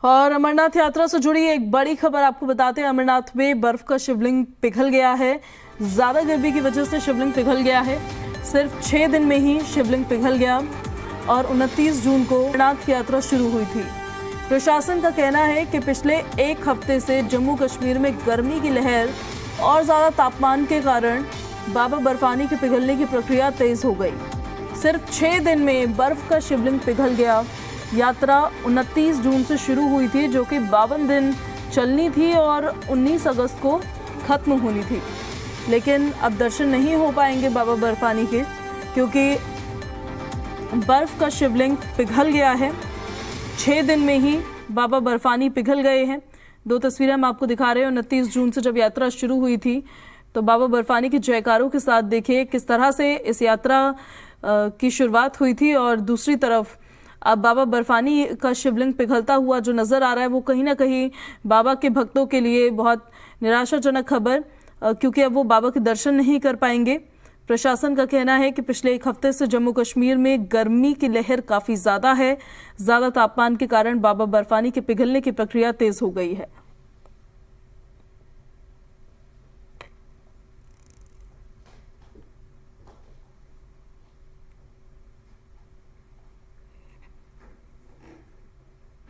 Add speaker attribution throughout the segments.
Speaker 1: और अमरनाथ यात्रा से जुड़ी एक बड़ी खबर आपको बताते हैं। अमरनाथ में बर्फ का शिवलिंग पिघल गया है। ज्यादा गर्मी की वजह से शिवलिंग पिघल गया है। सिर्फ 6 दिन में ही शिवलिंग पिघल गया और 29 जून को अमरनाथ यात्रा शुरू हुई थी। प्रशासन का कहना है कि पिछले एक हफ्ते से जम्मू कश्मीर में गर्मी की लहर और ज्यादा तापमान के कारण बाबा बर्फानी के पिघलने की प्रक्रिया तेज हो गई। सिर्फ 6 दिन में बर्फ का शिवलिंग पिघल गया। यात्रा 29 जून से शुरू हुई थी, जो कि 52 दिन चलनी थी और 19 अगस्त को खत्म होनी थी। लेकिन अब दर्शन नहीं हो पाएंगे बाबा बर्फानी के, क्योंकि बर्फ का शिवलिंग पिघल गया है। 6 दिन में ही बाबा बर्फानी पिघल गए हैं। 2 तस्वीरें हम आपको दिखा रहे हैं। 29 जून से जब यात्रा शुरू हुई थी तो बाबा बर्फानी के जयकारों के साथ देखिए किस तरह से इस यात्रा की शुरुआत हुई थी, और दूसरी तरफ अब बाबा बर्फानी का शिवलिंग पिघलता हुआ जो नजर आ रहा है, वो कहीं ना कहीं बाबा के भक्तों के लिए बहुत निराशाजनक खबर, क्योंकि अब वो बाबा के दर्शन नहीं कर पाएंगे। प्रशासन का कहना है कि पिछले एक हफ्ते से जम्मू कश्मीर में गर्मी की लहर काफी ज्यादा है। ज्यादा तापमान के कारण बाबा बर्फानी के पिघलने की प्रक्रिया तेज हो गई है।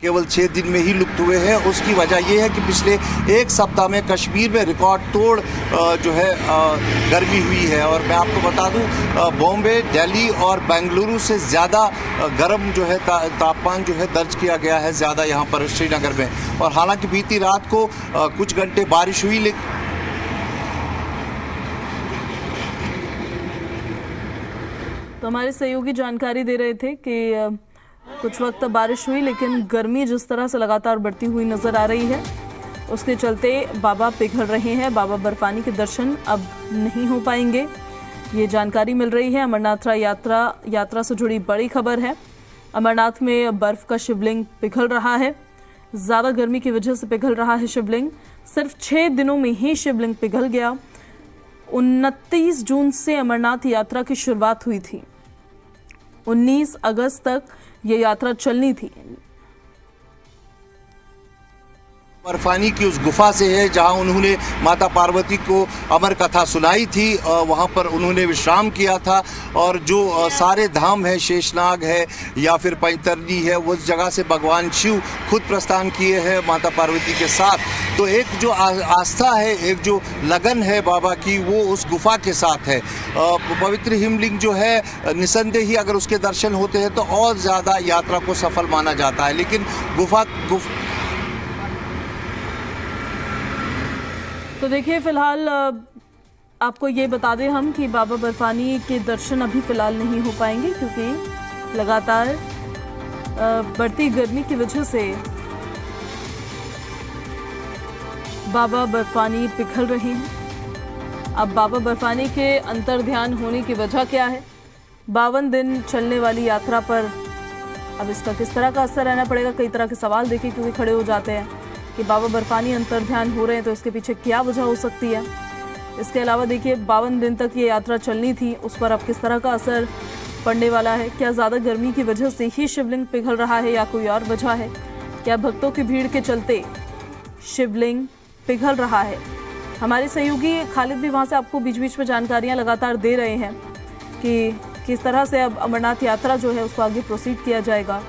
Speaker 2: केवल 6 दिन में ही लुप्त हुए हैं। उसकी वजह यह है कि पिछले एक सप्ताह में कश्मीर में रिकॉर्ड तोड़ जो है गर्मी हुई है। और मैं आपको बता दूं, बॉम्बे, दिल्ली और बेंगलुरु से ज़्यादा गर्म जो है तापमान जो है दर्ज किया गया है ज़्यादा यहाँ पर श्रीनगर में। और हालांकि बीती रात को कुछ घंटे बारिश हुई, लेकिन
Speaker 1: तो हमारे सहयोगी जानकारी दे रहे थे कि कुछ वक्त बारिश हुई, लेकिन गर्मी जिस तरह से लगातार बढ़ती हुई नजर आ रही है, उसके चलते बाबा पिघल रहे हैं। बाबा बर्फानी के दर्शन अब नहीं हो पाएंगे, ये जानकारी मिल रही है। अमरनाथ यात्रा से जुड़ी बड़ी खबर है। अमरनाथ में बर्फ का शिवलिंग पिघल रहा है। ज्यादा गर्मी की वजह से पिघल रहा है शिवलिंग। सिर्फ 6 दिनों में ही शिवलिंग पिघल गया। 29 जून से अमरनाथ यात्रा की शुरुआत हुई थी। 19 अगस्त तक ये यात्रा चलनी थी।
Speaker 2: बर्फानी की उस गुफा से है जहां उन्होंने माता पार्वती को अमर कथा सुनाई थी। वहां पर उन्होंने विश्राम किया था। और जो सारे धाम है, शेषनाग है या फिर पैतरनी है, उस जगह से भगवान शिव खुद प्रस्थान किए हैं माता पार्वती के साथ। तो एक जो आस्था है, एक जो लगन है बाबा की, वो उस गुफा के साथ है। पवित्र हिमलिंग जो है, निसंदेह ही अगर उसके दर्शन होते हैं तो और ज़्यादा यात्रा को सफल माना जाता है। लेकिन
Speaker 1: तो देखिए, फिलहाल आपको ये बता दें हम कि बाबा बर्फानी के दर्शन अभी फिलहाल नहीं हो पाएंगे, क्योंकि लगातार बढ़ती गर्मी की वजह से बाबा बर्फानी पिघल रहे हैं। अब बाबा बर्फानी के अंतर्ध्यान होने की वजह क्या है? 52 दिन चलने वाली यात्रा पर अब इसका किस तरह का असर रहना पड़ेगा? कई तरह के सवाल देखिए क्योंकि खड़े हो जाते हैं कि बाबा बर्फानी अंतर्ध्यान हो रहे हैं, तो इसके पीछे क्या वजह हो सकती है। इसके अलावा देखिए, 52 दिन तक ये यात्रा चलनी थी, उस पर अब किस तरह का असर पड़ने वाला है? क्या ज़्यादा गर्मी की वजह से ही शिवलिंग पिघल रहा है या कोई और वजह है? क्या भक्तों की भीड़ के चलते शिवलिंग पिघल रहा है? हमारे सहयोगी खालिद भी वहाँ से आपको बीच बीच में जानकारियाँ लगातार दे रहे हैं कि किस तरह से अब अमरनाथ यात्रा जो है उसको आगे प्रोसीड किया जाएगा।